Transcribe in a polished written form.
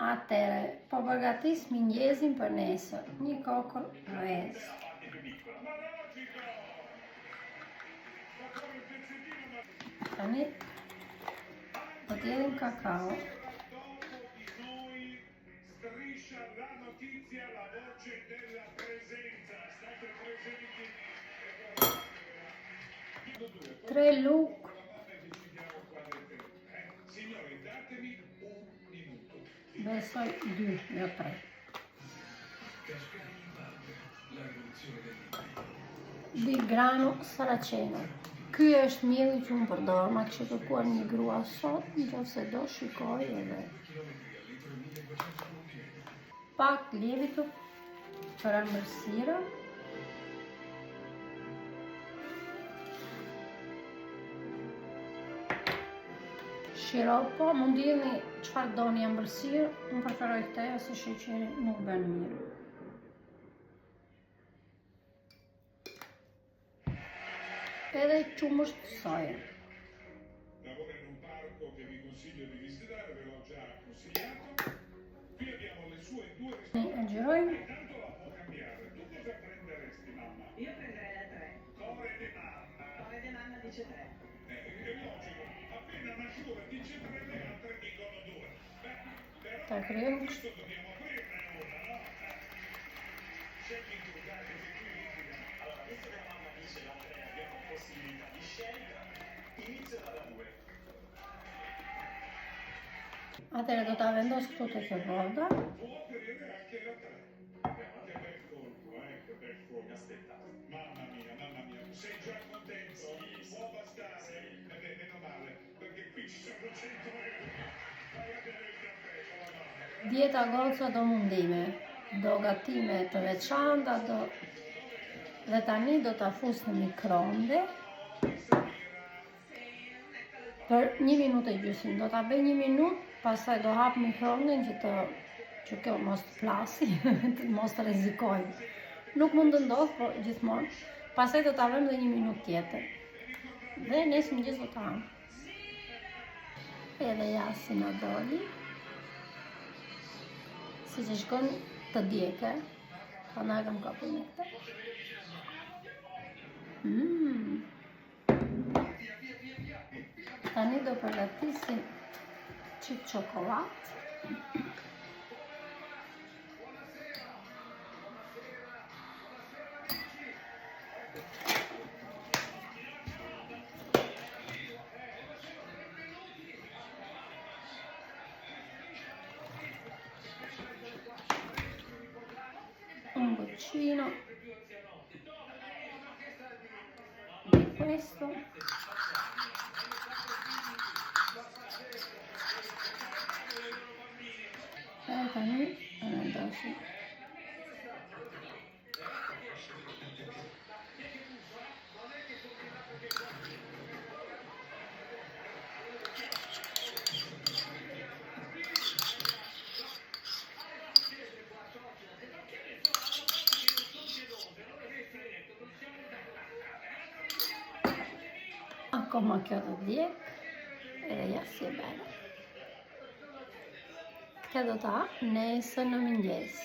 Atëre, po përgatis mëngjesin për nesër, një kokël rrezë. Tani do t'jedhim kakao. Tre luk. Besoj 2, jo 3. Di grano saraceno. Ky është mielli që unë përdor, ma kishte kërkuar një grua sot, nëse do shikoj edhe. Pak lievito për ëmbëlsirën. Shiropo, mund t'jeni çfarë doni ëmbëlsirë, unë preferoj teja se sheqeri nuk bën mirë. Edhe qumësht soje. E gjirojmë. Io prenderei la 3. Core de mamma dice 3. È logico, appena nasciura dice 3, le altre dicono 2. Ta kryejmë. Questo dobbiamo aprirne una, no? Cerchi tu, dai, che qui litigano. Allora, visto che la mamma dice la 3, abbiamo possibilità di scelta, inizio dalla 2. Atëre do ta vendos këtu te kjo borda. Può aprire anche la 3. Che bel colpo, che bel colpo. Aspetta. Mamma mia, sei già contento? Può bastare? Meno male, perché qui ci sono 100 euro. Vai a bere il caffè con la mamma. Dieta goca do mundime, do gatime të veçanta, dhe tani do ta fus në mikroonde për 1 minutë e gjysmë. Do ta bëj 1 minutë, pastaj do hap mikroondën që kjo mos të flasi, mos të rrezikojmë. Nuk mund të ndodh, po gjithmonë. Pastaj do ta vëmë edhe 1 minutë tjetër. Dhe nesër mëngjes do ta ham. Edhe jasi na doli. Si që shkon të djeke, pa na kam kapur me këtë. Tani do përgatisim qik çokoladë. Un goccino di questo. E tani adesso akoma kjo do djek, edhe ja si e bene. Këtë do ta nesër në mëngjes.